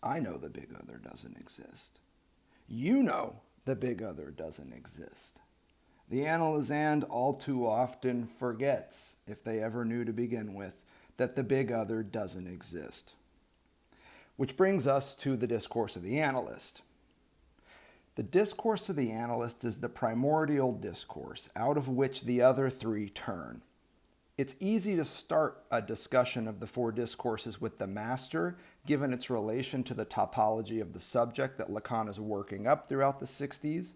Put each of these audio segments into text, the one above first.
I know the big other doesn't exist. You know the big other doesn't exist. The analysand all too often forgets, if they ever knew to begin with, that the big other doesn't exist. Which brings us to the discourse of the analyst. The discourse of the analyst is the primordial discourse out of which the other three turn. It's easy to start a discussion of the four discourses with the master, given its relation to the topology of the subject that Lacan is working up throughout the 60s.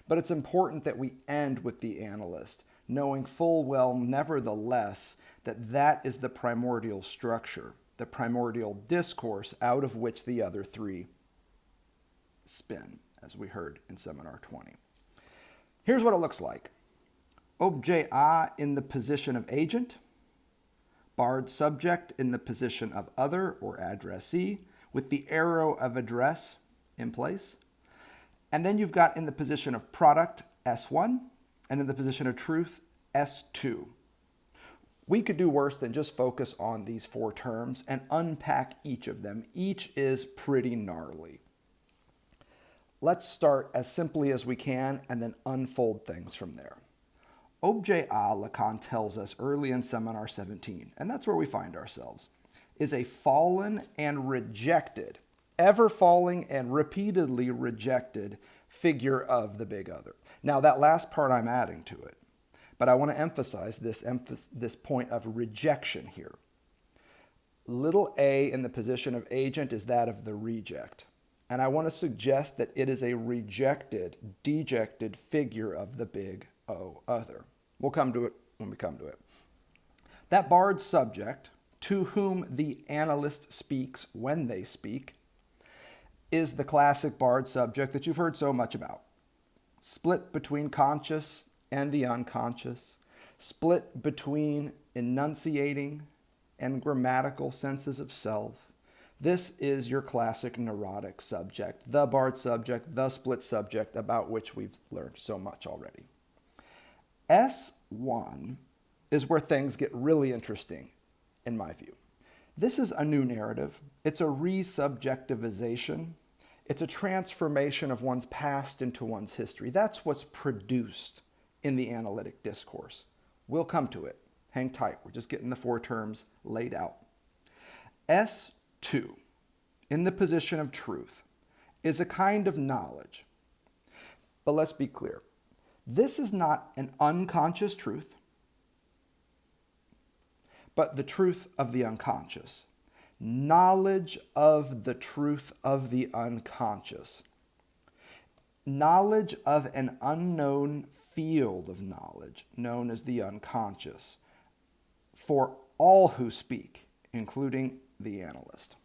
But it's important that we end with the analyst, knowing full well, nevertheless, that that is the primordial structure, the primordial discourse out of which the other three spin, as we heard in Seminar 20. Here's what it looks like. Objet A in the position of agent, barred subject in the position of other or addressee, with the arrow of address in place. And then you've got in the position of product, S1, and in the position of truth, S2. We could do worse than just focus on these four terms and unpack each of them. Each is pretty gnarly. Let's start as simply as we can and then unfold things from there. Objet A, Lacan tells us early in Seminar 17, and that's where we find ourselves, is a fallen and rejected, ever falling and repeatedly rejected figure of the big other. Now, that last part I'm adding to it, but I want to emphasize this point of rejection here. Little a in the position of agent is that of the reject. And I want to suggest that it is a rejected, dejected figure of the big O other. We'll come to it when we come to it. That barred subject, to whom the analyst speaks when they speak, is the classic barred subject that you've heard so much about. Split between conscious and the unconscious, split between enunciating and grammatical senses of self. This is your classic neurotic subject, the barred subject, the split subject, about which we've learned so much already. S1 is where things get really interesting, in my view. This is a new narrative. It's a resubjectivization. It's a transformation of one's past into one's history. That's what's produced in the analytic discourse. We'll come to it. Hang tight. We're just getting the four terms laid out. S2, in the position of truth, is a kind of knowledge. But let's be clear. This is not an unconscious truth, but the truth of the unconscious. Knowledge of the truth of the unconscious. Knowledge of an unknown field of knowledge known as the unconscious for all who speak, including the analyst.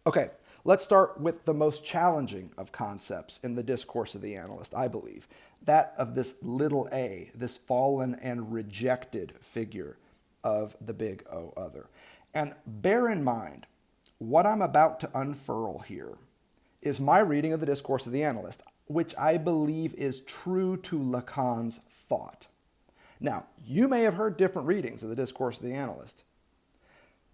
Okay, let's start with the most challenging of concepts in the discourse of the analyst, I believe, that of this little a, this fallen and rejected figure of the big O other. And bear in mind, what I'm about to unfurl here is my reading of the discourse of the analyst, which I believe is true to Lacan's thought. Now, you may have heard different readings of the discourse of the analyst.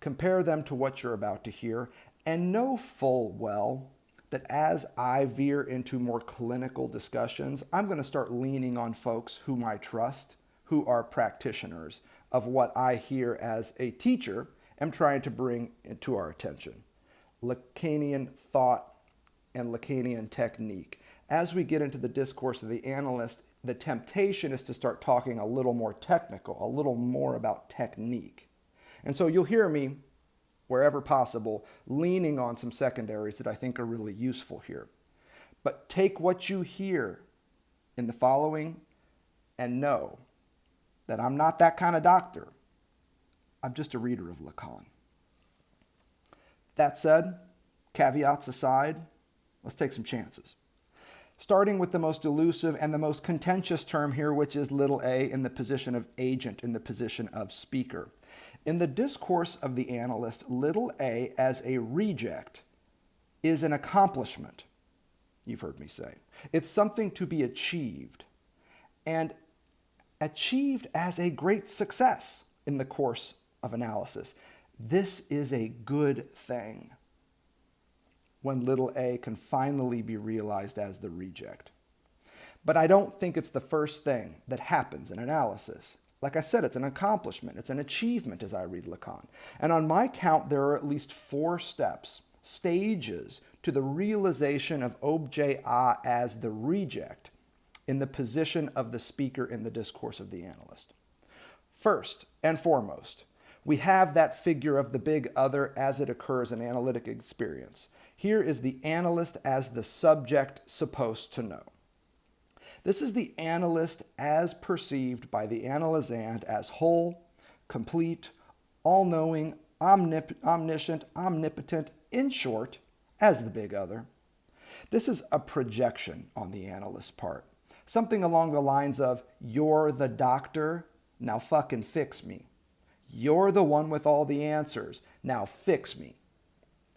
Compare them to what you're about to hear, and know full well that as I veer into more clinical discussions, I'm going to start leaning on folks whom I trust, who are practitioners of what I hear as a teacher am trying to bring to our attention. Lacanian thought and Lacanian technique. As we get into the discourse of the analyst, the temptation is to start talking a little more technical, a little more about technique. And so you'll hear me, wherever possible, leaning on some secondaries that I think are really useful here. But take what you hear in the following and know that I'm not that kind of doctor. I'm just a reader of Lacan. That said, caveats aside, let's take some chances. Starting with the most elusive and the most contentious term here, which is little a in the position of agent, in the position of speaker. In the discourse of the analyst, little a as a reject is an accomplishment, you've heard me say. It's something to be achieved, and achieved as a great success in the course of analysis. This is a good thing. when little a can finally be realized as the reject. But I don't think it's the first thing that happens in analysis. Like I said, it's an accomplishment, it's an achievement as I read Lacan. And on my count, there are at least 4 steps, stages, to the realization of objet A as the reject in the position of the speaker in the discourse of the analyst. First and foremost, we have that figure of the big other as it occurs in analytic experience. Here is the analyst as the subject supposed to know. This is the analyst as perceived by the analysand as whole, complete, all-knowing, omniscient, omnipotent, in short, as the big other. This is a projection on the analyst's part. Something along the lines of, you're the doctor, now fucking fix me. You're the one with all the answers, now fix me.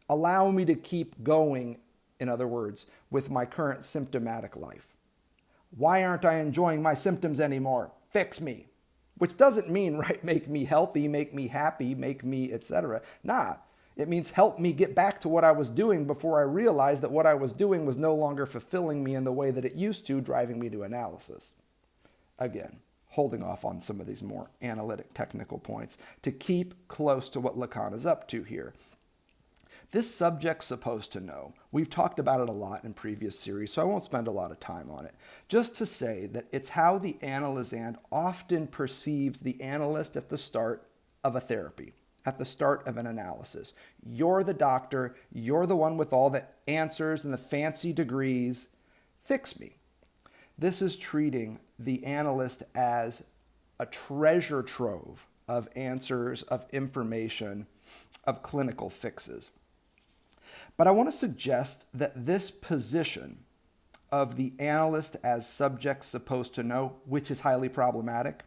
Allow me to keep going, in other words, with my current symptomatic life. Why aren't I enjoying my symptoms anymore? Fix me. Which doesn't mean, right, make me healthy, make me happy, make me, etc. Nah, it means help me get back to what I was doing before I realized that what I was doing was no longer fulfilling me in the way that it used to, driving me to analysis. Again, holding off on some of these more analytic technical points to keep close to what Lacan is up to here. This subject's supposed to know. We've talked about it a lot in previous series, so I won't spend a lot of time on it. Just to say that it's how the analysand often perceives the analyst at the start of a therapy, at the start of an analysis. You're the doctor, you're the one with all the answers and the fancy degrees. Fix me. This is treating the analyst as a treasure trove of answers, of information, of clinical fixes. But I want to suggest that this position of the analyst as subject supposed to know, which is highly problematic,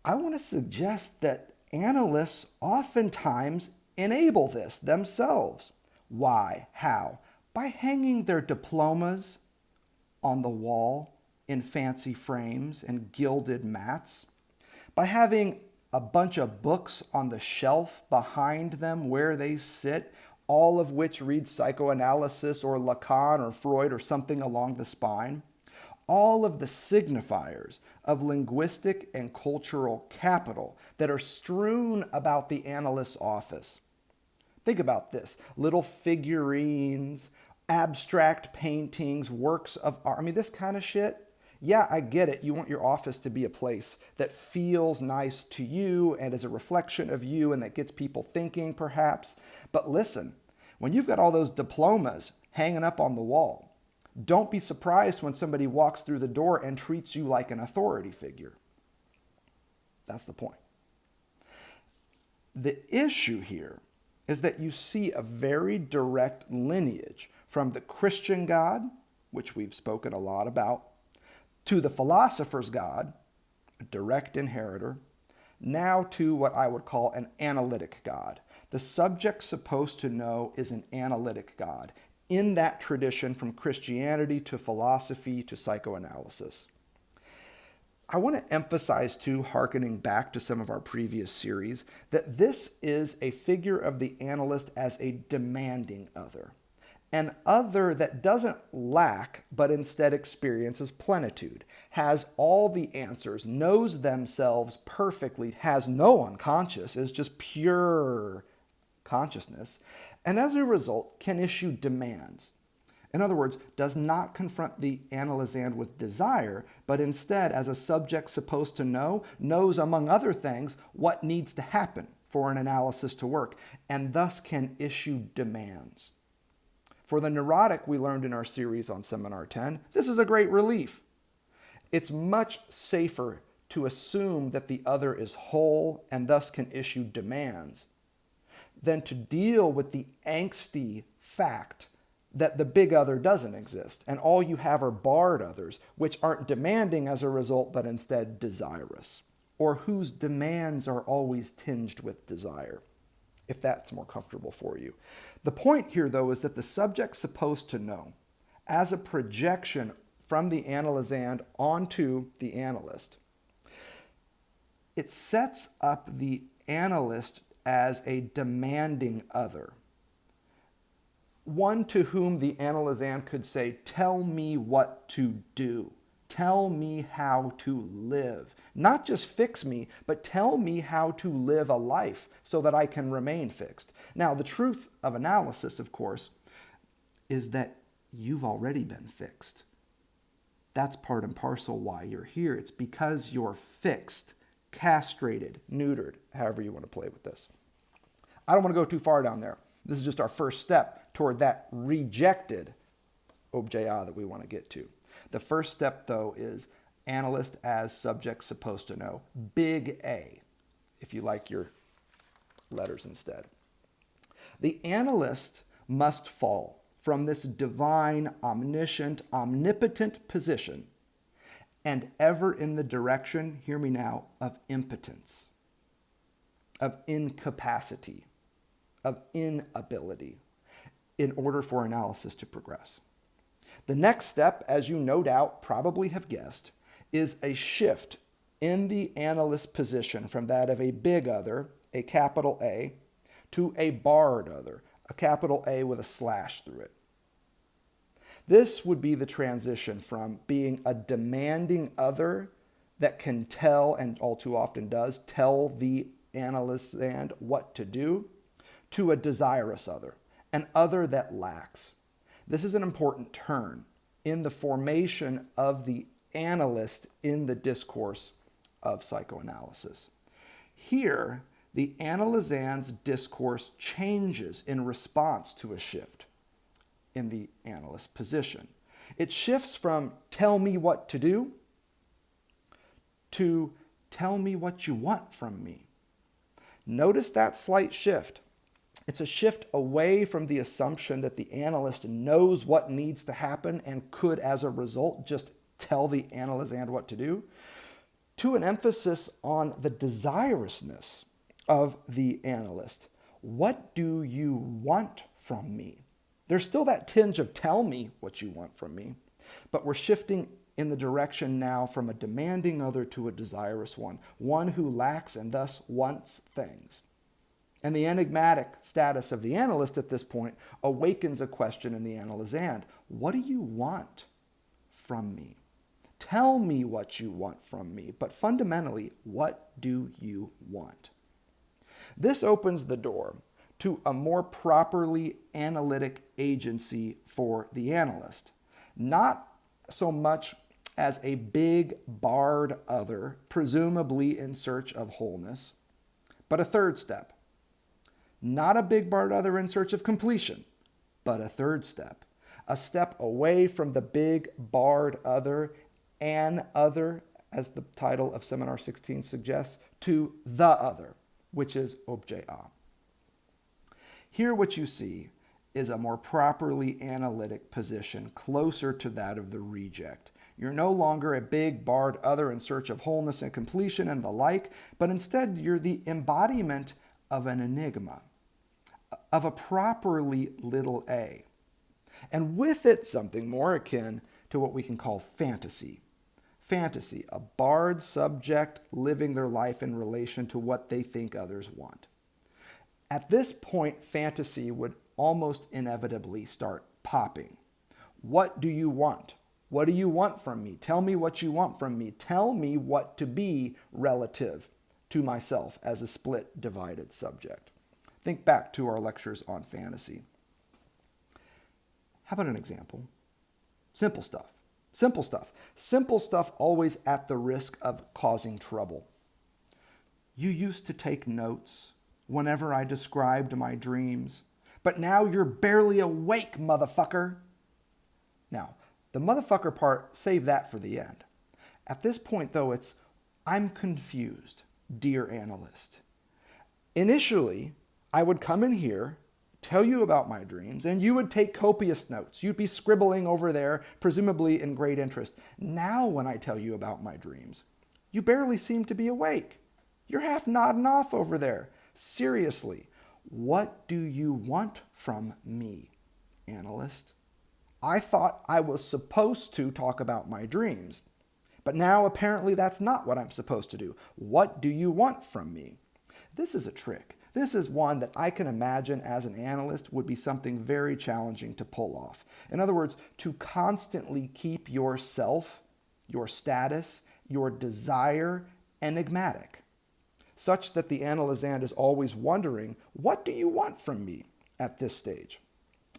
I want to suggest that analysts oftentimes enable this themselves. Why? How? By hanging their diplomas on the wall in fancy frames and gilded mats, by having a bunch of books on the shelf behind them where they sit, all of which read psychoanalysis or Lacan or Freud or something along the spine. All of the signifiers of linguistic and cultural capital that are strewn about the analyst's office. Think about this. Little figurines, abstract paintings, works of art. I mean, this kind of shit. Yeah, I get it. You want your office to be a place that feels nice to you and is a reflection of you and that gets people thinking, perhaps. But listen, when you've got all those diplomas hanging up on the wall, don't be surprised when somebody walks through the door and treats you like an authority figure. That's the point. The issue here is that you see a very direct lineage from the Christian God, which we've spoken a lot about, to the philosopher's God, a direct inheritor, now to what I would call an analytic God. The subject supposed to know is an analytic God, in that tradition from Christianity to philosophy to psychoanalysis. I want to emphasize too, hearkening back to some of our previous series, that this is a figure of the analyst as a demanding other. An other that doesn't lack, but instead experiences plenitude, has all the answers, knows themselves perfectly, has no unconscious, is just pure consciousness, and as a result can issue demands. In other words, does not confront the analysand with desire, but instead, as a subject supposed to know, knows, among other things, what needs to happen for an analysis to work, and thus can issue demands. For the neurotic we learned in our series on Seminar 10, this is a great relief. It's much safer to assume that the other is whole and thus can issue demands than to deal with the angsty fact that the big other doesn't exist and all you have are barred others, which aren't demanding as a result but instead desirous, or whose demands are always tinged with desire, if that's more comfortable for you. The point here, though, is that the subject's supposed to know, as a projection from the analysand onto the analyst, it sets up the analyst as a demanding other. one to whom the analysand could say, tell me what to do. Tell me how to live. Not just fix me, but tell me how to live a life so that I can remain fixed. Now, the truth of analysis, of course, is that you've already been fixed. That's part and parcel why you're here. It's because you're fixed, castrated, neutered, however you want to play with this. I don't want to go too far down there. This is just our first step toward that rejected objet that we want to get to. The first step, though, is analyst as subject supposed to know. Big A, if you like your letters instead. The analyst must fall from this divine, omniscient, omnipotent position and ever in the direction, hear me now, of impotence, of incapacity, of inability, in order for analysis to progress. The next step, as you no doubt probably have guessed, is a shift in the analyst position from that of a big other, a capital A, to a barred other, a capital A with a slash through it. This would be the transition from being a demanding other that can tell, and all too often does, tell the analysand what to do, to a desirous other, an other that lacks. This is an important turn in the formation of the analyst in the discourse of psychoanalysis. Here, the analysand's discourse changes in response to a shift in the analyst position. It shifts from tell me what to do to tell me what you want from me. Notice that slight shift. It's a shift away from the assumption that the analyst knows what needs to happen and could, as a result, just tell the analysand what to do, to an emphasis on the desirousness of the analyst. What do you want from me? There's still that tinge of tell me what you want from me, but we're shifting in the direction now from a demanding other to a desirous one who lacks and thus wants things. And the enigmatic status of the analyst at this point awakens a question in the analysand. What do you want from me? Tell me what you want from me, but fundamentally, what do you want? This opens the door to a more properly analytic agency for the analyst, not so much as a big barred other, presumably in search of wholeness, but a third step. Not a big barred other in search of completion, but a third step. A step away from the big barred other, an other, as the title of Seminar 16 suggests, to the other, which is objet A. Here what you see is a more properly analytic position, closer to that of the reject. You're no longer a big barred other in search of wholeness and completion and the like, but instead you're the embodiment of an enigma, of a properly little a, and with it something more akin to what we can call fantasy. Fantasy, a barred subject living their life in relation to what they think others want. At this point, fantasy would almost inevitably start popping. What do you want? What do you want from me? Tell me what you want from me. Tell me what to be relative to myself as a split, divided subject. Think back to our lectures on fantasy. How about an example? Simple stuff. Simple stuff. Simple stuff always at the risk of causing trouble. You used to take notes whenever I described my dreams, but now you're barely awake, motherfucker. Now, the motherfucker part, save that for the end. At this point, though, it's, I'm confused, dear analyst. Initially, I would come in here, tell you about my dreams, and you would take copious notes. You'd be scribbling over there, presumably in great interest. Now, when I tell you about my dreams, you barely seem to be awake. You're half nodding off over there. Seriously, what do you want from me, analyst? I thought I was supposed to talk about my dreams, but now apparently that's not what I'm supposed to do. What do you want from me? This is a trick. This is one that I can imagine as an analyst would be something very challenging to pull off. In other words, to constantly keep yourself, your status, your desire enigmatic, such that the analysand is always wondering, what do you want from me at this stage?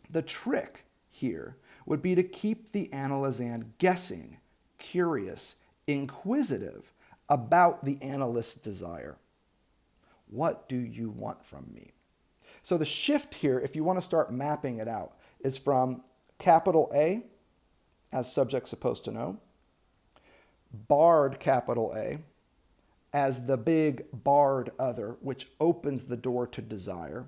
The trick here would be to keep the analysand guessing, curious, inquisitive about the analyst's desire. What do you want from me? So the shift here, if you want to start mapping it out, is from capital A, as subject supposed to know, barred capital A, as the big barred other, which opens the door to desire,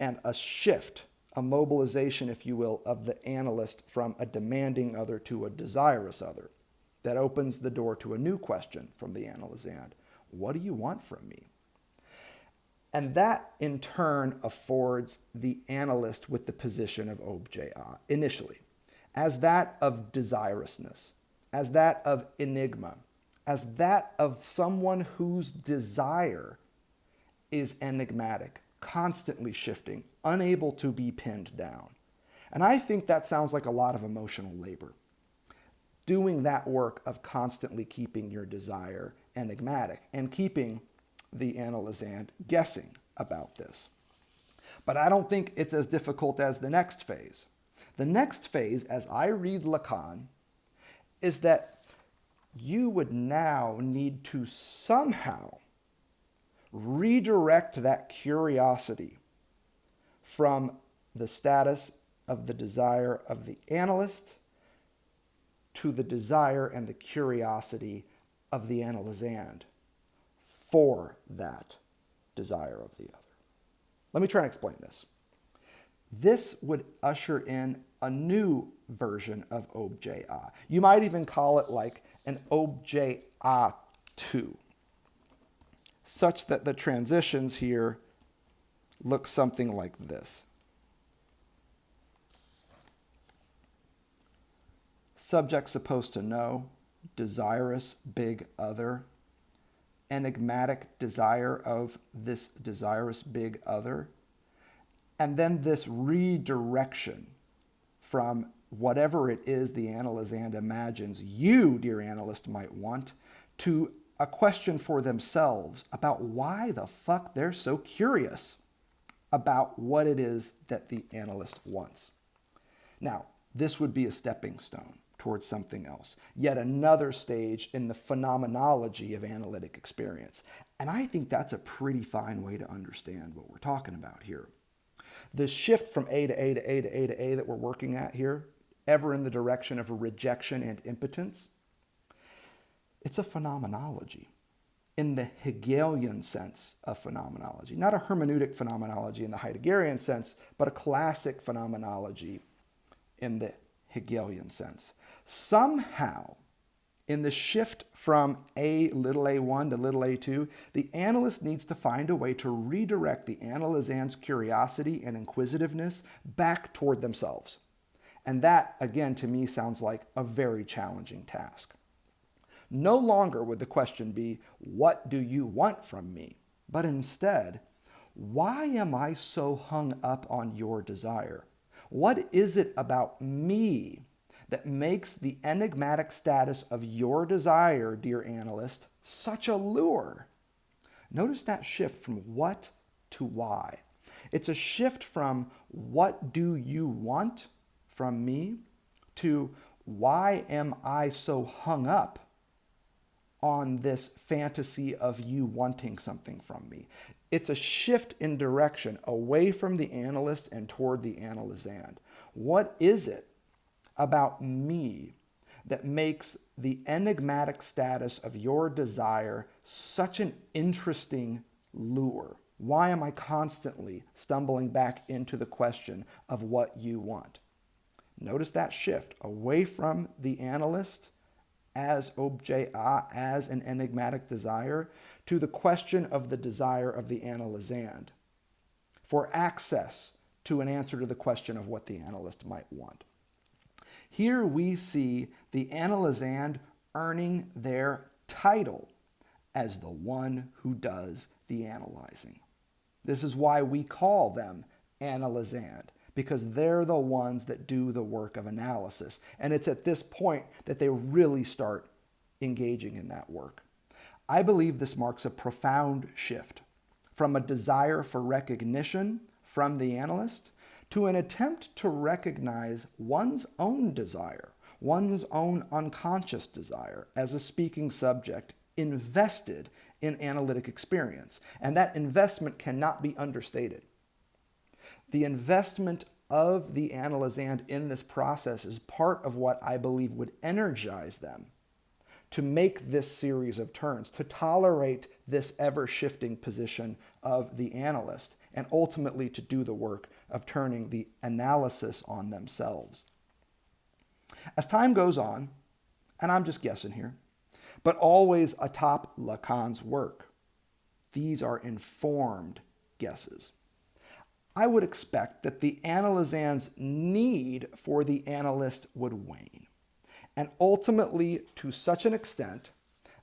and a shift, a mobilization, if you will, of the analyst from a demanding other to a desirous other. That opens the door to a new question from the analysand. What do you want from me? And that, in turn, affords the analyst with the position of objet A, initially, as that of desirousness, as that of enigma, as that of someone whose desire is enigmatic, constantly shifting, unable to be pinned down. And I think that sounds like a lot of emotional labor. Doing that work of constantly keeping your desire enigmatic and keeping the analysand guessing about this. But I don't think it's as difficult as the next phase. The next phase, as I read Lacan, is that you would now need to somehow redirect that curiosity from the status of the desire of the analyst to the desire and the curiosity of the analysand for that desire of the other. Let me try and explain this. This would usher in a new version of objet A. You might even call it like an objet A2, such that the transitions here look something like this. Subject supposed to know, desirous big other, enigmatic desire of this desirous big other, and then this redirection from whatever it is the analysand imagines you, dear analyst, might want, to a question for themselves about why the fuck they're so curious about what it is that the analyst wants. Now, this would be a stepping stone towards something else, yet another stage in the phenomenology of analytic experience. And I think that's a pretty fine way to understand what we're talking about here. The shift from A to A to A to A to A that we're working at here, ever in the direction of rejection and impotence, it's a phenomenology in the Hegelian sense of phenomenology. Not a hermeneutic phenomenology in the Heideggerian sense, but a classic phenomenology in the Hegelian sense. Somehow, in the shift from a little a1 to little a2, the analyst needs to find a way to redirect the analysand's curiosity and inquisitiveness back toward themselves. And that, again, to me sounds like a very challenging task. No longer would the question be, what do you want from me? But instead, why am I so hung up on your desire? What is it about me that makes the enigmatic status of your desire, dear analyst, such a lure? Notice that shift from what to why. It's a shift from what do you want from me to why am I so hung up on this fantasy of you wanting something from me. It's a shift in direction away from the analyst and toward the analysand. What is it about me that makes the enigmatic status of your desire such an interesting lure? Why am I constantly stumbling back into the question of what you want? Notice that shift away from the analyst as objet A, as an enigmatic desire, to the question of the desire of the analysand for access to an answer to the question of what the analyst might want. Here we see the analysand earning their title as the one who does the analyzing. This is why we call them analysand, because they're the ones that do the work of analysis. And it's at this point that they really start engaging in that work. I believe this marks a profound shift from a desire for recognition from the analyst to an attempt to recognize one's own desire, one's own unconscious desire as a speaking subject invested in analytic experience. And that investment cannot be understated. The investment of the analysand in this process is part of what I believe would energize them to make this series of turns, to tolerate this ever-shifting position of the analyst, and ultimately to do the work of turning the analysis on themselves. As time goes on, and I'm just guessing here, but always atop Lacan's work, these are informed guesses. I would expect that the analysand's need for the analyst would wane, and ultimately to such an extent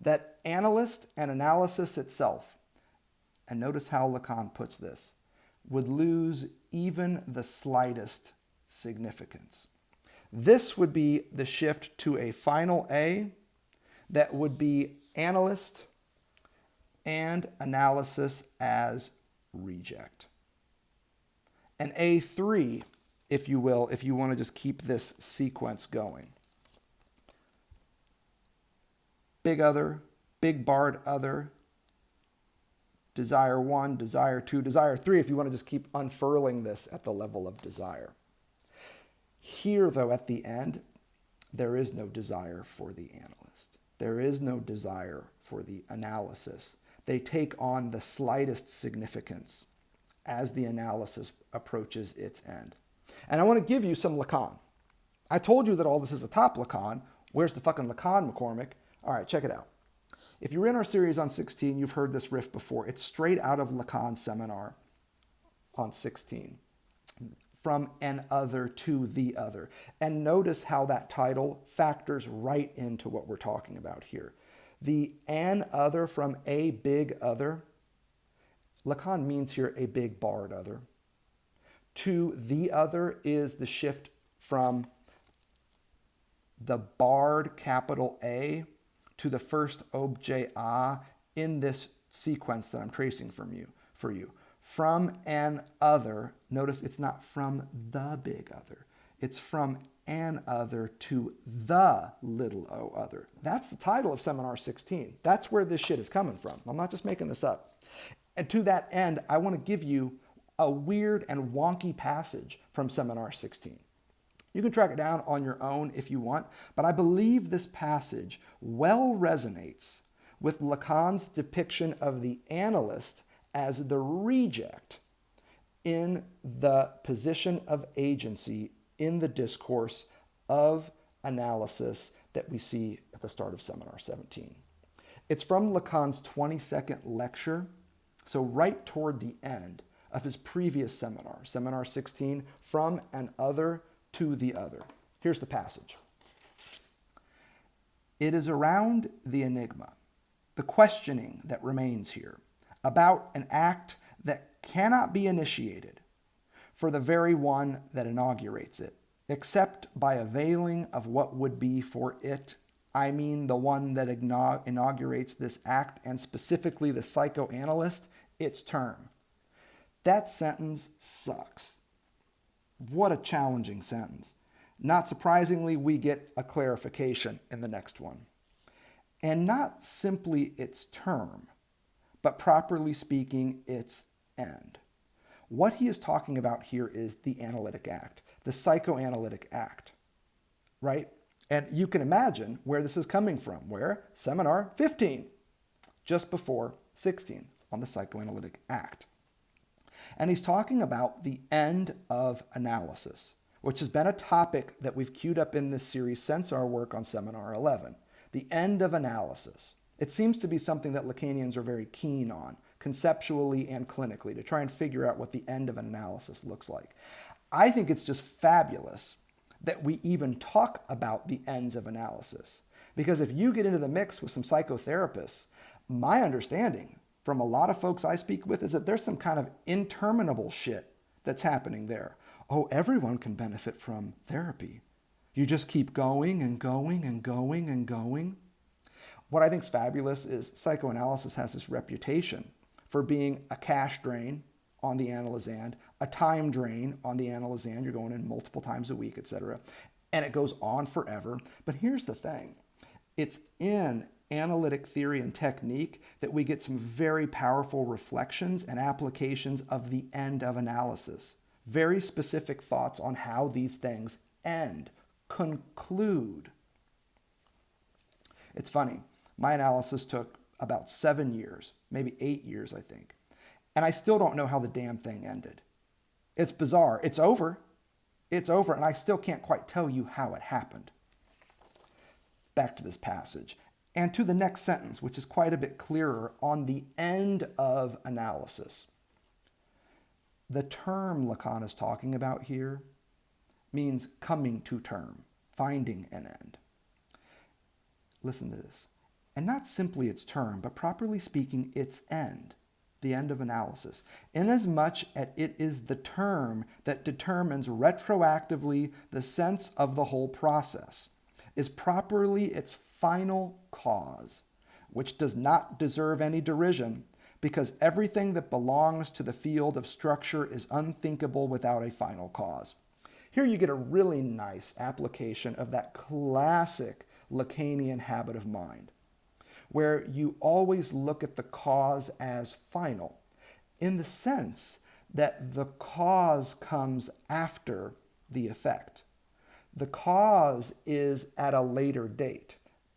that analyst and analysis itself, and notice how Lacan puts this, would lose even the slightest significance. This would be the shift to a final A that would be analyst and analysis as reject. An A3, if you will, if you want to just keep this sequence going. Big other, big barred other, desire 1, desire 2, desire 3, if you want to just keep unfurling this at the level of desire. Here, though, at the end, there is no desire for the analyst. There is no desire for the analysis. They take on the slightest significance as the analysis approaches its end. And I want to give you some Lacan. I told you that all this is atop Lacan. Where's the fucking Lacan, McCormick? All right, check it out. If you're in our series on 16, you've heard this riff before. It's straight out of Lacan's seminar on 16. From an other to the other. And notice how that title factors right into what we're talking about here. The an other from a big other, Lacan means here a big barred other. To the other is the shift from the barred capital A to the first objet A in this sequence that I'm tracing for you. From an other, notice it's not from the big other. It's from an other to the little o other. That's the title of Seminar 16. That's where this shit is coming from. I'm not just making this up. And to that end, I want to give you a weird and wonky passage from Seminar 16. You can track it down on your own if you want, but I believe this passage well resonates with Lacan's depiction of the analyst as the reject in the position of agency in the discourse of analysis that we see at the start of Seminar 17. It's from Lacan's 22nd lecture, so right toward the end of his previous seminar, Seminar 16, From an Other to the Other. Here's the passage. It is around the enigma, the questioning that remains here, about an act that cannot be initiated for the very one that inaugurates it, except by availing of what would be for it, I mean the one that inaugurates this act, and specifically the psychoanalyst, its term. That sentence sucks. What a challenging sentence. Not surprisingly, we get a clarification in the next one. And not simply its term, but properly speaking, its end. What he is talking about here is the analytic act, the psychoanalytic act, right? And you can imagine where this is coming from, where? Seminar 15, just before 16, on the psychoanalytic act. And he's talking about the end of analysis, which has been a topic that we've queued up in this series since our work on Seminar 11. The end of analysis. It seems to be something that Lacanians are very keen on, conceptually and clinically, to try and figure out what the end of an analysis looks like. I think it's just fabulous that we even talk about the ends of analysis. Because if you get into the mix with some psychotherapists, my understanding from a lot of folks I speak with is that there's some kind of interminable shit that's happening there. Oh, everyone can benefit from therapy. You just keep going and going and going and going. What I think is fabulous is psychoanalysis has this reputation for being a cash drain on the analysand, a time drain on the analysand. You're going in multiple times a week, etc. And it goes on forever. But here's the thing. It's in analytic theory and technique that we get some very powerful reflections and applications of the end of analysis. Very specific thoughts on how these things end, conclude. It's funny. My analysis took about 7 years, maybe 8 years, I think. And I still don't know how the damn thing ended. It's bizarre. It's over. It's over, and I still can't quite tell you how it happened. Back to this passage, and to the next sentence, which is quite a bit clearer on the end of analysis. The term Lacan is talking about here means coming to term, finding an end. Listen to this. And not simply its term, but properly speaking, its end, the end of analysis, inasmuch as it is the term that determines retroactively the sense of the whole process, is properly its final cause, which does not deserve any derision, because everything that belongs to the field of structure is unthinkable without a final cause. Here you get a really nice application of that classic Lacanian habit of mind, where you always look at the cause as final, in the sense that the cause comes after the effect. The cause is at a later date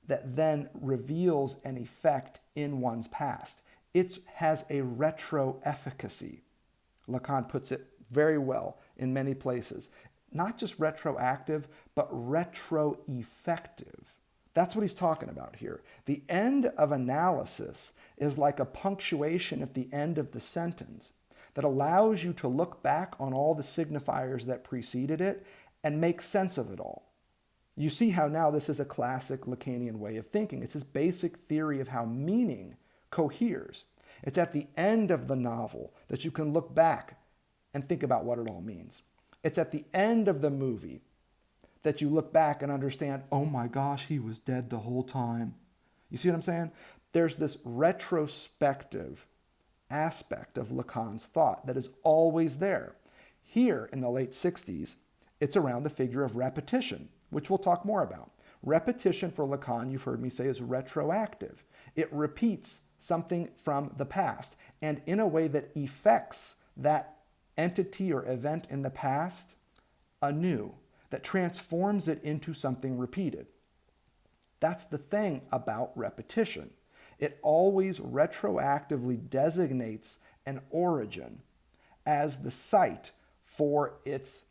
that then reveals an effect in one's past. It has a retro-efficacy. Lacan puts it very well in many places. Not just retroactive, but retro-effective. That's what he's talking about here. The end of analysis is like a punctuation at the end of the sentence that allows you to look back on all the signifiers that preceded it and make sense of it all. You see how now this is a classic Lacanian way of thinking. It's his basic theory of how meaning coheres. It's at the end of the novel that you can look back and think about what it all means. It's at the end of the movie that you look back and understand, oh my gosh, he was dead the whole time. You see what I'm saying? There's this retrospective aspect of Lacan's thought that is always there. Here in the late 60s, it's around the figure of repetition, which we'll talk more about. Repetition for Lacan, you've heard me say, is retroactive. It repeats something from the past, and in a way that effects that entity or event in the past anew, that transforms it into something repeated. That's the thing about repetition. It always retroactively designates an origin as the site for its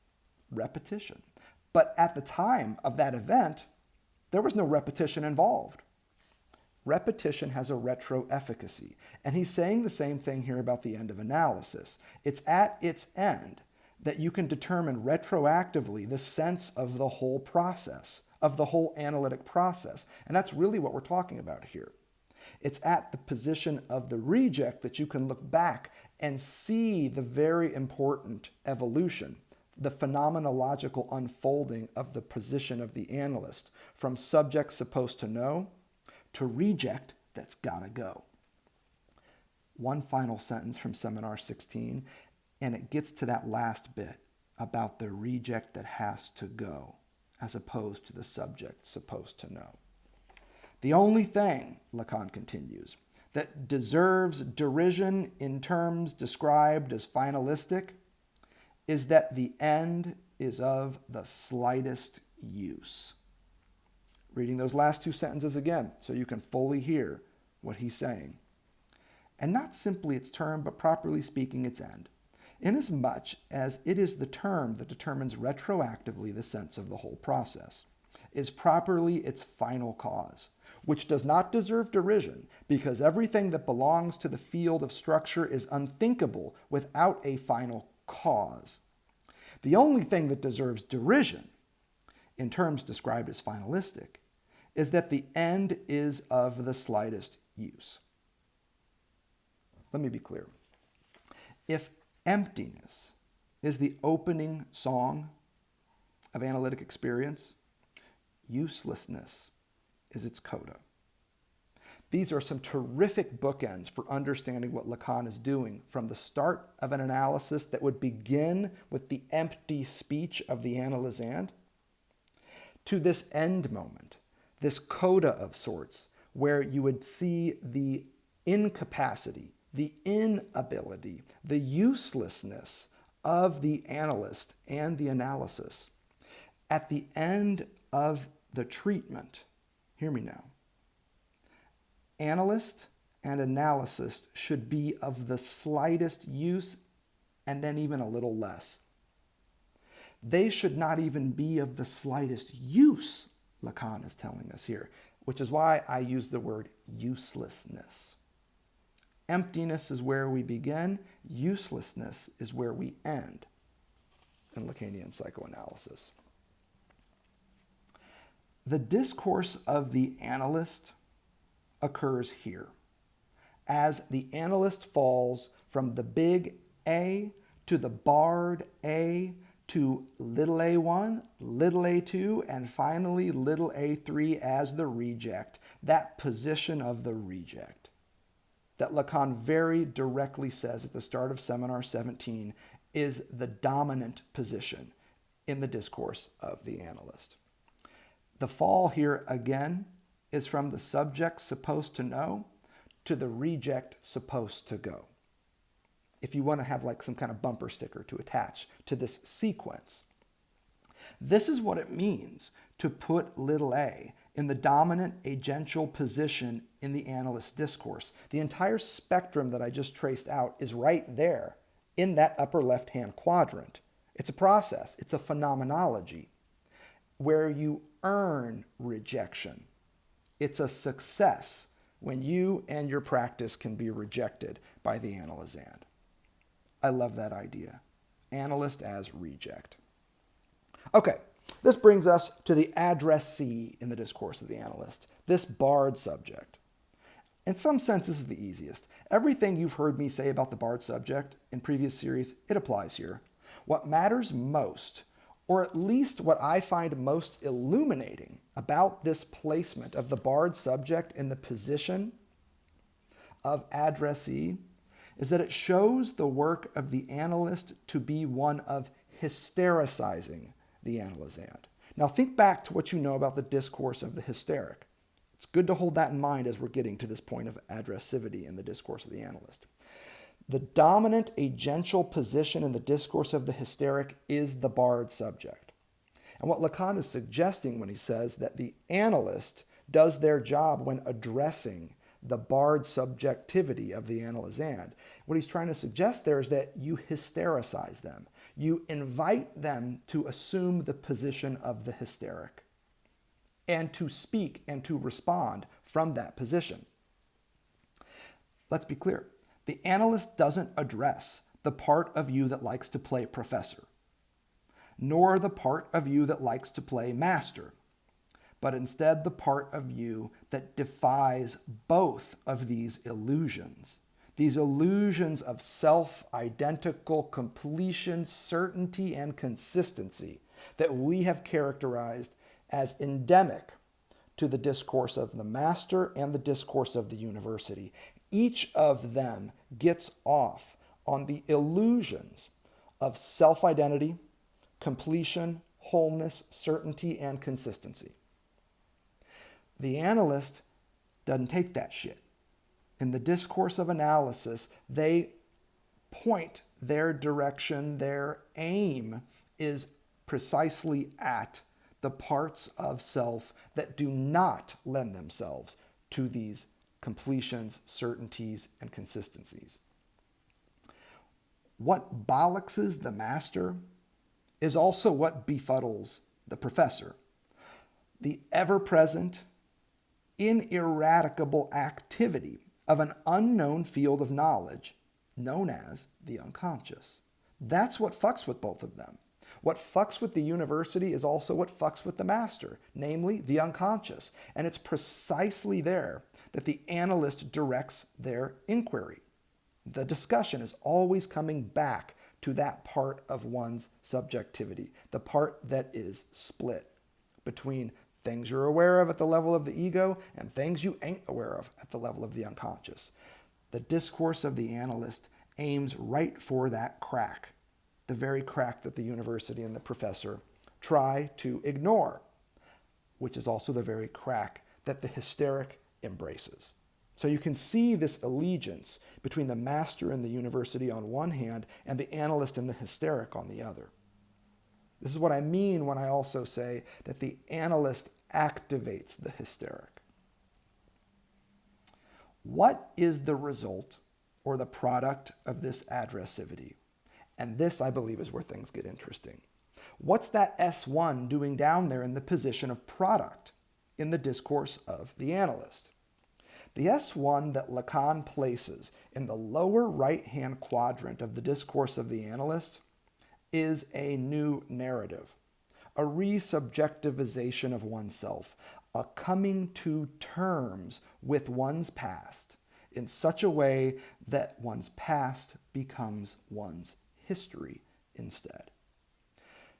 repetition. But at the time of that event, there was no repetition involved. Repetition has a retro-efficacy. And he's saying the same thing here about the end of analysis. It's at its end that you can determine retroactively the sense of the whole process, of the whole analytic process. And that's really what we're talking about here. It's at the position of the reject that you can look back and see the very important evolution, the phenomenological unfolding of the position of the analyst from subject supposed to know to reject that's gotta go. One final sentence from Seminar 16, and it gets to that last bit about the reject that has to go, as opposed to the subject supposed to know. The only thing, Lacan continues, that deserves derision in terms described as finalistic is that the end is of the slightest use. Reading those last two sentences again so you can fully hear what he's saying. And not simply its term, but properly speaking its end, inasmuch as it is the term that determines retroactively the sense of the whole process, is properly its final cause, which does not deserve derision, because everything that belongs to the field of structure is unthinkable without a final cause. The only thing that deserves derision, in terms described as finalistic, is that the end is of the slightest use. Let me be clear. If emptiness is the opening song of analytic experience, uselessness is its coda. These are some terrific bookends for understanding what Lacan is doing from the start of an analysis that would begin with the empty speech of the analysand to this end moment, this coda of sorts, where you would see the incapacity, the inability, the uselessness of the analyst and the analysis. At the end of the treatment, hear me now, analyst and analysis should be of the slightest use and then even a little less. They should not even be of the slightest use, Lacan is telling us here, which is why I use the word uselessness. Emptiness is where we begin, uselessness is where we end in Lacanian psychoanalysis. The discourse of the analyst occurs here, as the analyst falls from the big A to the barred A to little a1, little a2, and finally little a3 as the reject, that position of the reject that Lacan very directly says at the start of Seminar 17 is the dominant position in the discourse of the analyst. The fall here again is from the subject supposed to know to the reject supposed to go. If you want to have like some kind of bumper sticker to attach to this sequence. This is what it means to put little a in the dominant agential position in the analyst discourse. The entire spectrum that I just traced out is right there in that upper left-hand quadrant. It's a process, it's a phenomenology where you earn rejection. It's a success when you and your practice can be rejected by the analysand. I love that idea. Analyst as reject. Okay, this brings us to the addressee in the discourse of the analyst, this barred subject. In some sense, this is the easiest. Everything you've heard me say about the barred subject in previous series, it applies here. What matters most, or at least what I find most illuminating about this placement of the barred subject in the position of addressee, is that it shows the work of the analyst to be one of hystericizing the analysand. Now think back to what you know about the discourse of the hysteric. It's good to hold that in mind as we're getting to this point of addressivity in the discourse of the analyst. The dominant agential position in the discourse of the hysteric is the barred subject. And what Lacan is suggesting when he says that the analyst does their job when addressing the barred subjectivity of the analysand, what he's trying to suggest there is that you hystericize them. You invite them to assume the position of the hysteric and to speak and to respond from that position. Let's be clear. The analyst doesn't address the part of you that likes to play professor, nor the part of you that likes to play master, but instead the part of you that defies both of these illusions of self-identical completion, certainty, and consistency that we have characterized as endemic to the discourse of the master and the discourse of the university. Each of them gets off on the illusions of self-identity, completion, wholeness, certainty, and consistency. The analyst doesn't take that shit. In the discourse of analysis, they point their direction, their aim is precisely at the parts of self that do not lend themselves to these completions, certainties, and consistencies. What bollockses the master is also what befuddles the professor. The ever-present, ineradicable activity of an unknown field of knowledge known as the unconscious. That's what fucks with both of them. What fucks with the university is also what fucks with the master, namely the unconscious. And it's precisely there that the analyst directs their inquiry. The discussion is always coming back to that part of one's subjectivity, the part that is split between things you're aware of at the level of the ego and things you ain't aware of at the level of the unconscious. The discourse of the analyst aims right for that crack, the very crack that the university and the professor try to ignore, which is also the very crack that the hysteric embraces. So you can see this allegiance between the master and the university on one hand and the analyst and the hysteric on the other. This is what I mean when I also say that the analyst activates the hysteric. What is the result or the product of this addressivity? And this, I believe, is where things get interesting. What's that S1 doing down there in the position of product in the discourse of the analyst? The S1 that Lacan places in the lower right-hand quadrant of the discourse of the analyst is a new narrative, a resubjectivization of oneself, a coming to terms with one's past in such a way that one's past becomes one's history instead.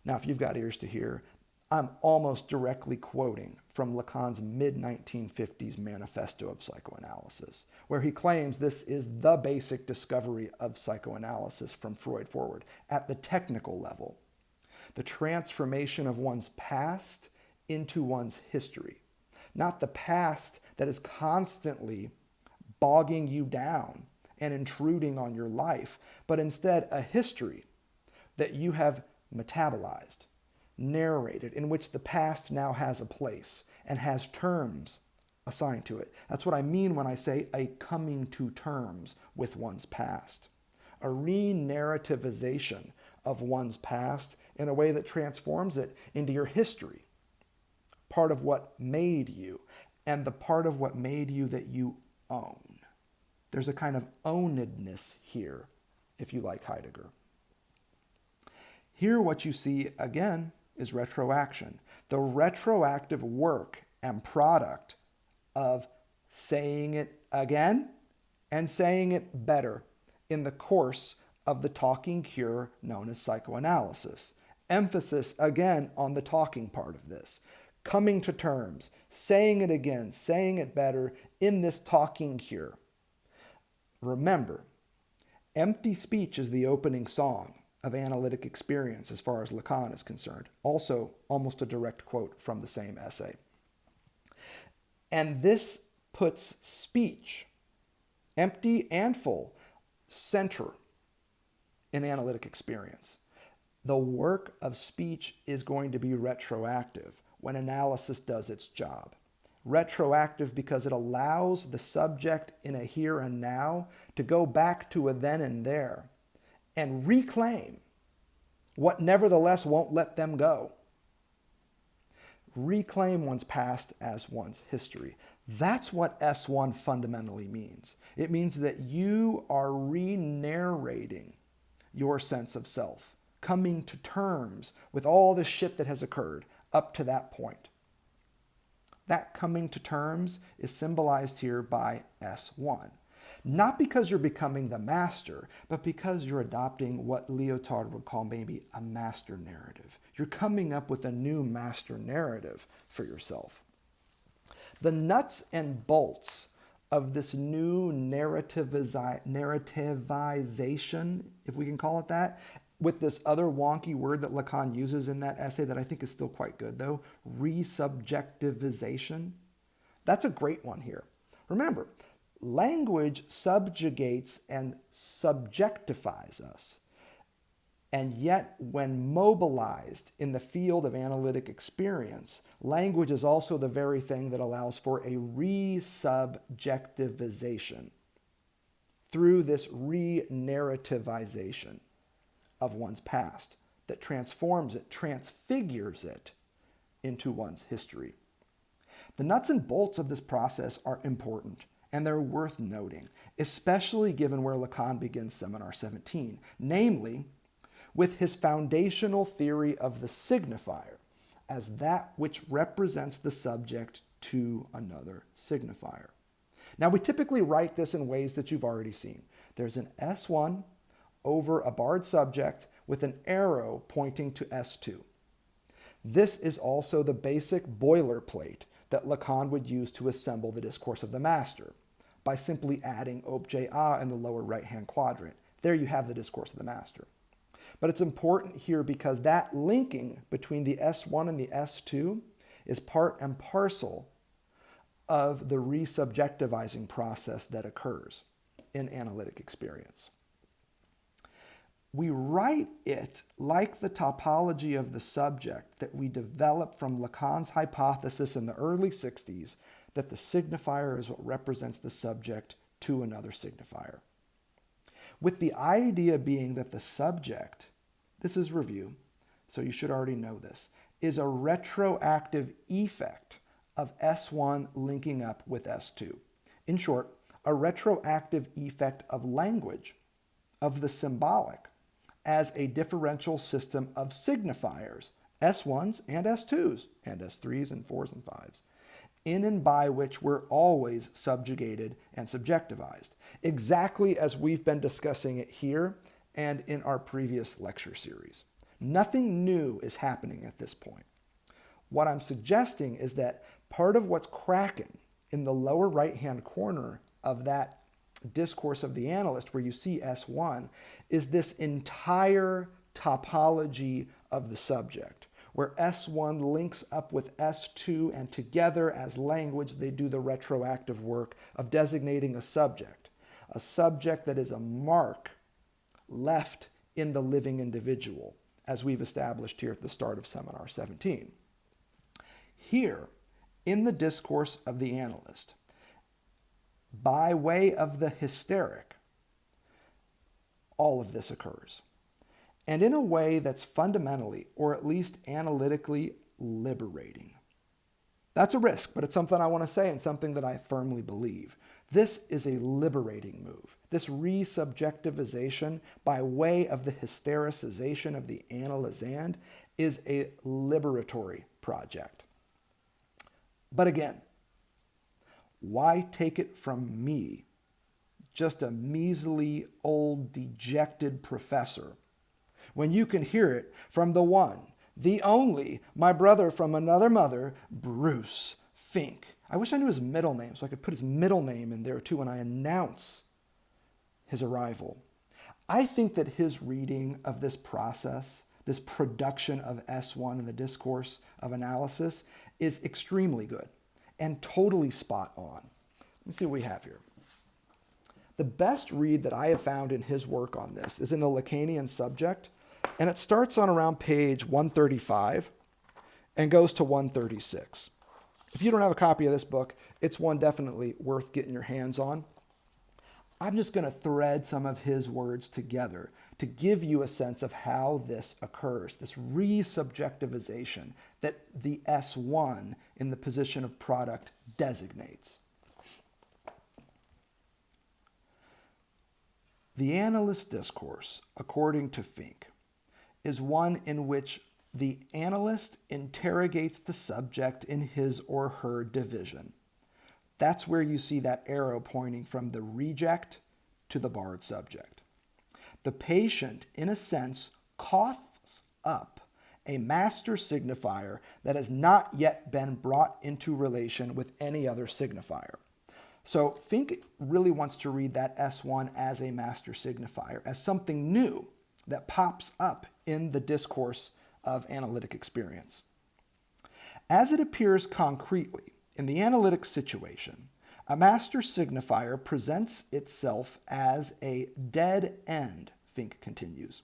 Now, if you've got ears to hear, I'm almost directly quoting from Lacan's mid-1950s Manifesto of Psychoanalysis, where he claims this is the basic discovery of psychoanalysis from Freud forward, at the technical level. The transformation of one's past into one's history. Not the past that is constantly bogging you down and intruding on your life, but instead a history that you have metabolized, narrated, in which the past now has a place and has terms assigned to it. That's what I mean when I say a coming to terms with one's past. A re-narrativization of one's past in a way that transforms it into your history, part of what made you, and the part of what made you that you own. There's a kind of ownedness here, if you like Heidegger. Here what you see, again, is retroaction. The retroactive work and product of saying it again and saying it better in the course of the talking cure known as psychoanalysis. Emphasis, again, on the talking part of this. Coming to terms, saying it again, saying it better in this talking cure. Remember, empty speech is the opening song of analytic experience as far as Lacan is concerned. Also, almost a direct quote from the same essay. And this puts speech, empty and full, center in analytic experience. The work of speech is going to be retroactive when analysis does its job. Retroactive because it allows the subject in a here and now to go back to a then and there and reclaim what nevertheless won't let them go. Reclaim one's past as one's history. That's what S1 fundamentally means. It means that you are re-narrating your sense of self, coming to terms with all the shit that has occurred up to that point. That coming to terms is symbolized here by S1. Not because you're becoming the master, but because you're adopting what Lyotard would call maybe a master narrative. You're coming up with a new master narrative for yourself. The nuts and bolts of this new narrativization, if we can call it that, with this other wonky word that Lacan uses in that essay that I think is still quite good though, resubjectivization. That's a great one here. Remember, language subjugates and subjectifies us. And yet, when mobilized in the field of analytic experience, language is also the very thing that allows for a resubjectivization through this re-narrativization of one's past that transforms it, transfigures it into one's history. The nuts and bolts of this process are important, and they're worth noting, especially given where Lacan begins Seminar 17, namely with his foundational theory of the signifier as that which represents the subject to another signifier. Now, we typically write this in ways that you've already seen. There's an S1 over a barred subject with an arrow pointing to S2. This is also the basic boilerplate that Lacan would use to assemble the discourse of the master by simply adding objet a in the lower right-hand quadrant. There you have the discourse of the master. But it's important here because that linking between the S1 and the S2 is part and parcel of the resubjectivizing process that occurs in analytic experience. We write it like the topology of the subject that we developed from Lacan's hypothesis in the early 60s that the signifier is what represents the subject to another signifier. With the idea being that the subject, this is review, so you should already know this, is a retroactive effect of S1 linking up with S2. In short, a retroactive effect of language, of the symbolic, as a differential system of signifiers, S1s and S2s, and S3s and 4s and 5s, in and by which we're always subjugated and subjectivized, exactly as we've been discussing it here and in our previous lecture series. Nothing new is happening at this point. What I'm suggesting is that part of what's cracking in the lower right-hand corner of that discourse of the analyst, where you see S1, is this entire topology of the subject, where S1 links up with S2, and together as language they do the retroactive work of designating a subject that is a mark left in the living individual, as we've established here at the start of Seminar 17. Here, in the discourse of the analyst, by way of the hysteric, all of this occurs. And in a way that's fundamentally, or at least analytically, liberating. That's a risk, but it's something I want to say and something that I firmly believe. This is a liberating move. This resubjectivization by way of the hystericization of the analysand is a liberatory project. But again, why take it from me, just a measly, old, dejected professor, when you can hear it from the one, the only, my brother from another mother, Bruce Fink? I wish I knew his middle name so I could put his middle name in there too when I announce his arrival. I think that his reading of this process, this production of S1 in the discourse of analysis, is extremely good and totally spot on. Let me see what we have here. The best read that I have found in his work on this is in the Lacanian Subject, and it starts on around page 135 and goes to 136. If you don't have a copy of this book, it's one definitely worth getting your hands on. I'm just going to thread some of his words together to give you a sense of how this occurs, this resubjectivization that the S1 in the position of product designates. The analyst discourse, according to Fink, is one in which the analyst interrogates the subject in his or her division. That's where you see that arrow pointing from the reject to the barred subject. The patient, in a sense, coughs up a master signifier that has not yet been brought into relation with any other signifier. So Fink really wants to read that S1 as a master signifier, as something new that pops up in the discourse of analytic experience. As it appears concretely in the analytic situation, a master signifier presents itself as a dead end, Fink continues.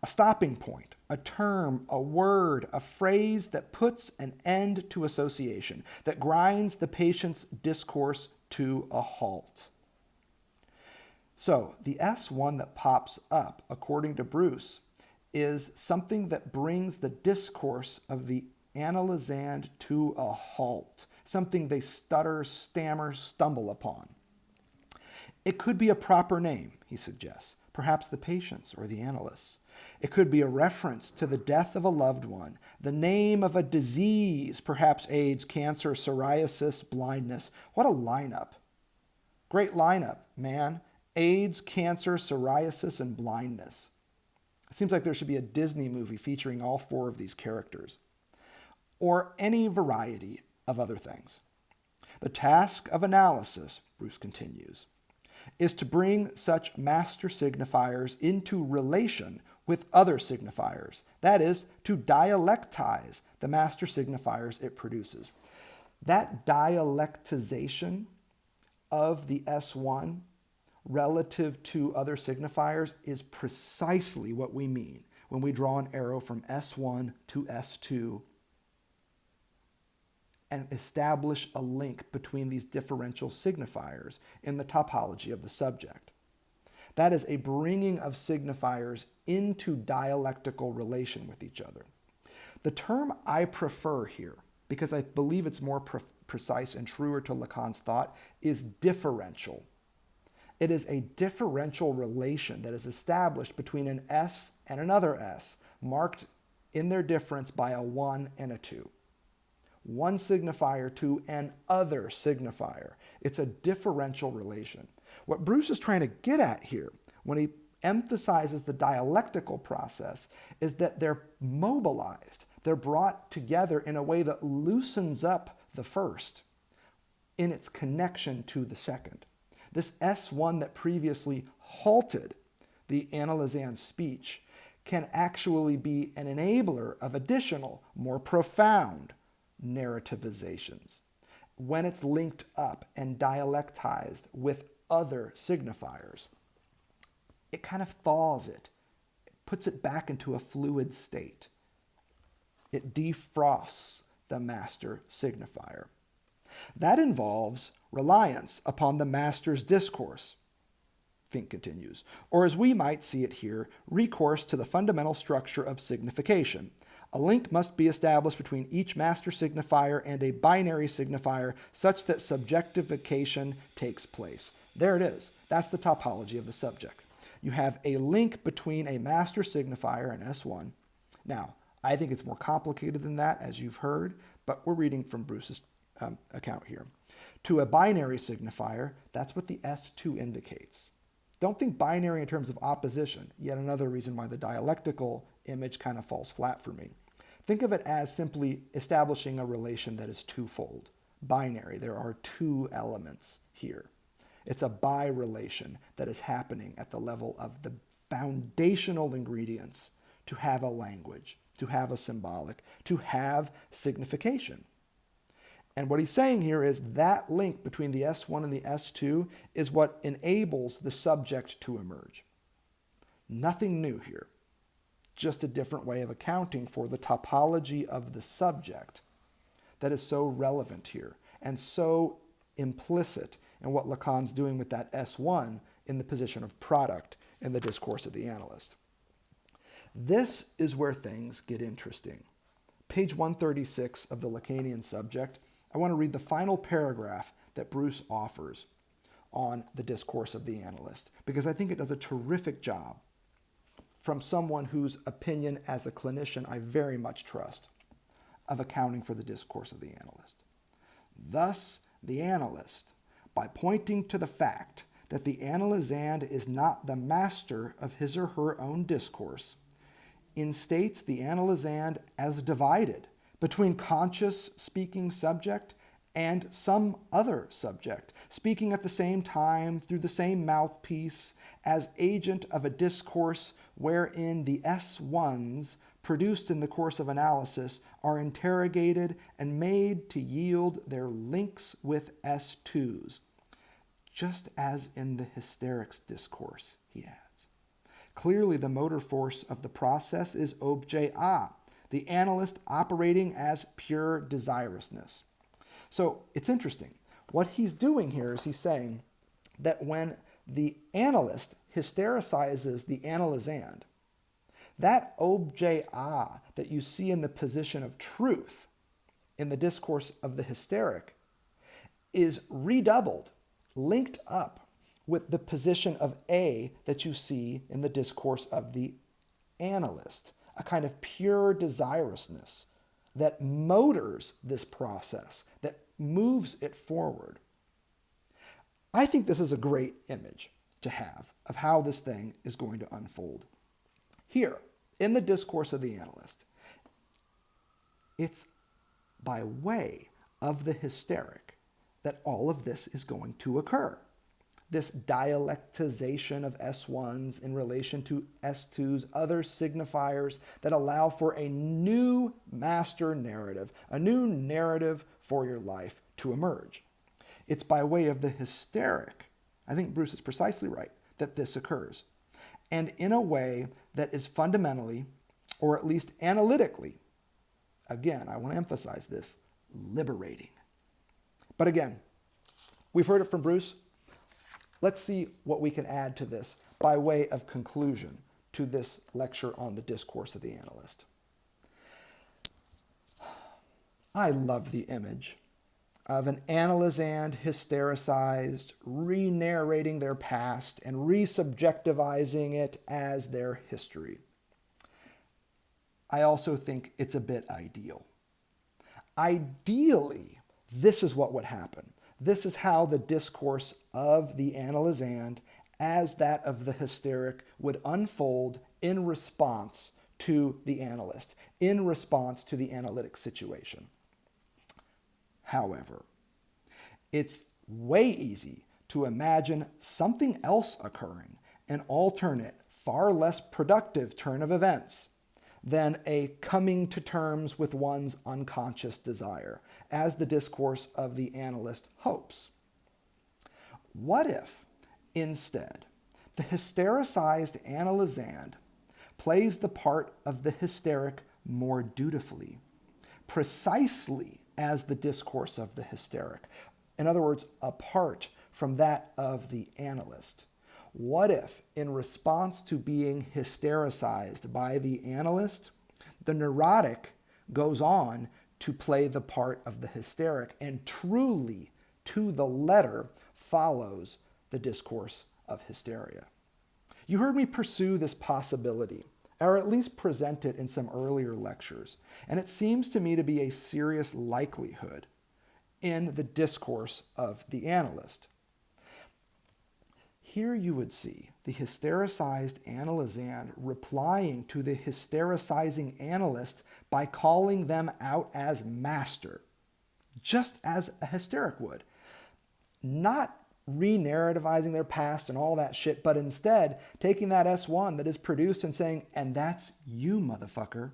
A stopping point, a term, a word, a phrase that puts an end to association, that grinds the patient's discourse to a halt. So the S1 that pops up, according to Bruce, is something that brings the discourse of the analysand to a halt, something they stutter, stammer, stumble upon. It could be a proper name, he suggests, perhaps the patient's or the analyst's. It could be a reference to the death of a loved one, the name of a disease, perhaps AIDS, cancer, psoriasis, blindness. What a lineup. Great lineup, man. AIDS, cancer, psoriasis, and blindness. It seems like there should be a Disney movie featuring all 4 of these characters, or any variety of other things. The task of analysis, Bruce continues, is to bring such master signifiers into relation with other signifiers. That is, to dialectize the master signifiers it produces. That dialectization of the S1 relative to other signifiers is precisely what we mean when we draw an arrow from S1 to S2 and establish a link between these differential signifiers in the topology of the subject. That is a bringing of signifiers into dialectical relation with each other. The term I prefer here, because I believe it's more precise and truer to Lacan's thought, is differential. It is a differential relation that is established between an S and another S, marked in their difference by a 1 and a 2. One signifier to an other signifier. It's a differential relation. What Bruce is trying to get at here, when he emphasizes the dialectical process, is that they're mobilized. They're brought together in a way that loosens up the first in its connection to the second. This S1 that previously halted the analysand speech can actually be an enabler of additional, more profound narrativizations when it's linked up and dialectized with other signifiers. It kind of thaws it. It puts it back into a fluid state. It defrosts the master signifier. That involves reliance upon the master's discourse, Fink continues, or as we might see it here, recourse to the fundamental structure of signification. A link must be established between each master signifier and a binary signifier such that subjectification takes place. There it is. That's the topology of the subject. You have a link between a master signifier and S1. Now, I think it's more complicated than that, as you've heard, but we're reading from Bruce's account here. To a binary signifier, that's what the S2 indicates. Don't think binary in terms of opposition, yet another reason why the dialectical image kind of falls flat for me. Think of it as simply establishing a relation that is twofold. Binary, there are 2 elements here. It's a bi-relation that is happening at the level of the foundational ingredients to have a language, to have a symbolic, to have signification. And what he's saying here is that link between the S1 and the S2 is what enables the subject to emerge. Nothing new here, just a different way of accounting for the topology of the subject that is so relevant here and so implicit in what Lacan's doing with that S1 in the position of product in the discourse of the analyst. This is where things get interesting. Page 136 of the Lacanian subject, I want to read the final paragraph that Bruce offers on the discourse of the analyst, because I think it does a terrific job from someone whose opinion as a clinician I very much trust of accounting for the discourse of the analyst. Thus, the analyst, by pointing to the fact that the analysand is not the master of his or her own discourse, instates the analysand as divided between conscious speaking subject and some other subject, speaking at the same time through the same mouthpiece as agent of a discourse wherein the S1s produced in the course of analysis are interrogated and made to yield their links with S2s, just as in the hysterics discourse, he adds. Clearly, the motor force of the process is objet A, the analyst operating as pure desirousness. So it's interesting. What he's doing here is he's saying that when the analyst hystericizes the analysand, that objet A that you see in the position of truth in the discourse of the hysteric is redoubled, linked up with the position of A that you see in the discourse of the analyst, a kind of pure desirousness that motors this process, that moves it forward. I think this is a great image. to have of how this thing is going to unfold. Here, in the discourse of the analyst, it's by way of the hysteric that all of this is going to occur. This dialectization of S1s in relation to S2s, other signifiers that allow for a new master narrative, a new narrative for your life to emerge. It's by way of the hysteric, I think Bruce is precisely right, that this occurs. And in a way that is fundamentally, or at least analytically, again, I want to emphasize this, liberating. But again, we've heard it from Bruce. Let's see what we can add to this by way of conclusion to this lecture on the discourse of the analyst. I love the image of an analysand hystericized, re-narrating their past and re-subjectivizing it as their history. I also think it's a bit ideal. Ideally, this is what would happen. This is how the discourse of the analysand, as that of the hysteric, would unfold in response to the analyst, in response to the analytic situation. However, it's way easy to imagine something else occurring, an alternate, far less productive turn of events than a coming to terms with one's unconscious desire, as the discourse of the analyst hopes. What if, instead, the hystericized analysand plays the part of the hysteric more dutifully, precisely as the discourse of the hysteric? In other words, apart from that of the analyst. What if, in response to being hystericized by the analyst, the neurotic goes on to play the part of the hysteric and truly, to the letter, follows the discourse of hysteria? You heard me pursue this possibility, or at least present it in some earlier lectures, and it seems to me to be a serious likelihood in the discourse of the analyst. Here you would see the hystericized analysand replying to the hystericizing analyst by calling them out as master, just as a hysteric would. Not re-narrativizing their past and all that shit, but instead taking that S1 that is produced and saying, and that's you, motherfucker.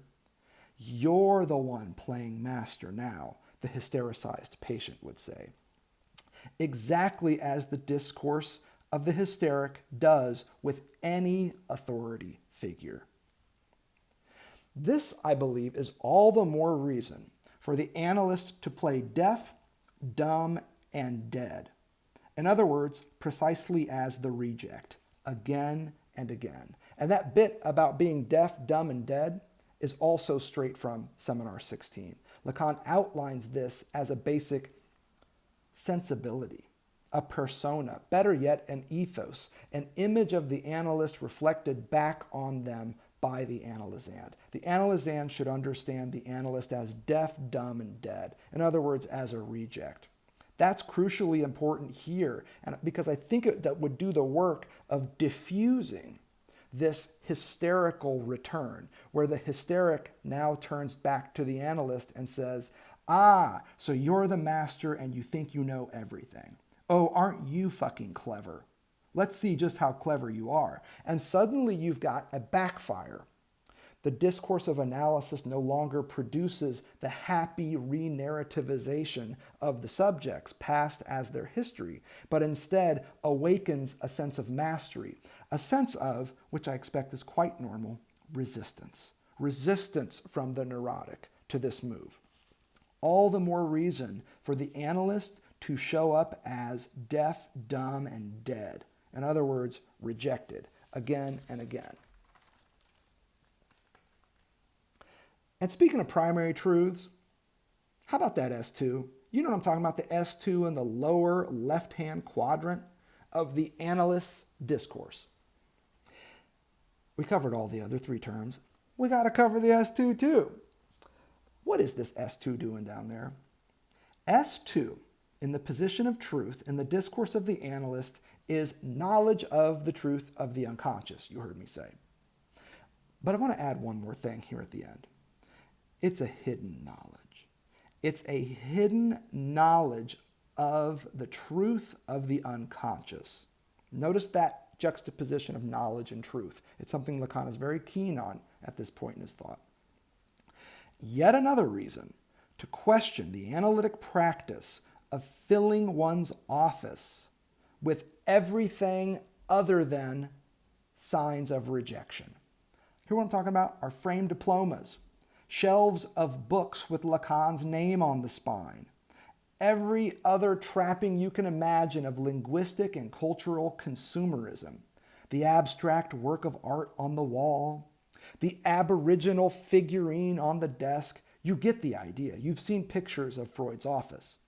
You're the one playing master now, the hystericized patient would say. Exactly as the discourse of the hysteric does with any authority figure. This, I believe, is all the more reason for the analyst to play deaf, dumb, and dead. In other words, precisely as the reject, again and again. And that bit about being deaf, dumb, and dead is also straight from Seminar 16. Lacan outlines this as a basic sensibility, a persona, better yet, an ethos, an image of the analyst reflected back on them by the analysand. The analysand should understand the analyst as deaf, dumb, and dead. In other words, as a reject. That's crucially important here, and because I think that would do the work of diffusing this hysterical return, where the hysteric now turns back to the analyst and says, ah, so you're the master and you think you know everything. Oh, aren't you fucking clever? Let's see just how clever you are. And suddenly you've got a backfire. The discourse of analysis no longer produces the happy re-narrativization of the subjects past as their history, but instead awakens a sense of mastery, a sense of, which I expect is quite normal, resistance. Resistance from the neurotic to this move. All the more reason for the analyst to show up as deaf, dumb, and dead. In other words, rejected, again and again. And speaking of primary truths, how about that S2? You know what I'm talking about, the S2 in the lower left-hand quadrant of the analyst's discourse. We covered all the other three terms. We got to cover the S2 too. What is this S2 doing down there? S2, in the position of truth in the discourse of the analyst, is knowledge of the truth of the unconscious, you heard me say. But I want to add one more thing here at the end. It's a hidden knowledge. It's a hidden knowledge of the truth of the unconscious. Notice that juxtaposition of knowledge and truth. It's something Lacan is very keen on at this point in his thought. Yet another reason to question the analytic practice of filling one's office with everything other than signs of rejection. Here what I'm talking about are framed diplomas, shelves of books with Lacan's name on the spine, every other trapping you can imagine of linguistic and cultural consumerism, the abstract work of art on the wall, the aboriginal figurine on the desk. You get the idea. You've seen pictures of Freud's office.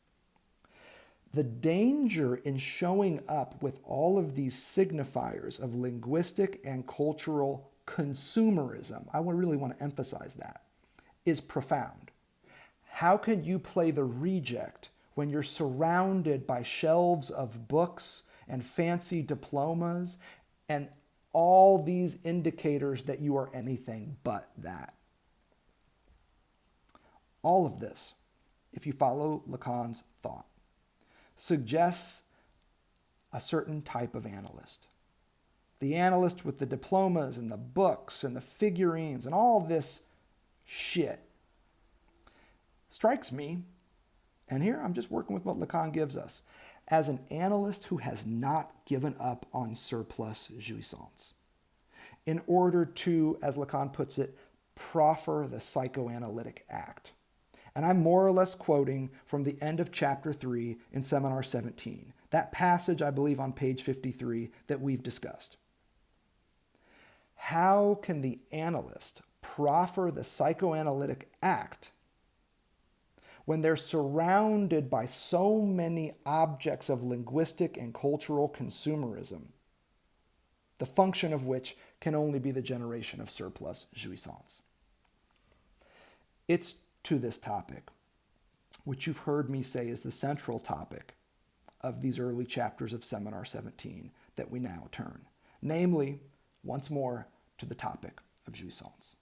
The danger in showing up with all of these signifiers of linguistic and cultural consumerism, I really want to emphasize that, is profound. How can you play the reject when you're surrounded by shelves of books and fancy diplomas and all these indicators that you are anything but that? All of this, if you follow Lacan's thought, suggests a certain type of analyst. The analyst with the diplomas and the books and the figurines and all this shit strikes me, and here I'm just working with what Lacan gives us, as an analyst who has not given up on surplus jouissance in order to, as Lacan puts it, proffer the psychoanalytic act. And I'm more or less quoting from the end of chapter 3 in Seminar 17, that passage, I believe, on page 53 that we've discussed. How can the analyst proffer the psychoanalytic act when they're surrounded by so many objects of linguistic and cultural consumerism, the function of which can only be the generation of surplus jouissance? It's to this topic, which you've heard me say is the central topic of these early chapters of Seminar 17, that we now turn, namely, once more, to the topic of jouissance.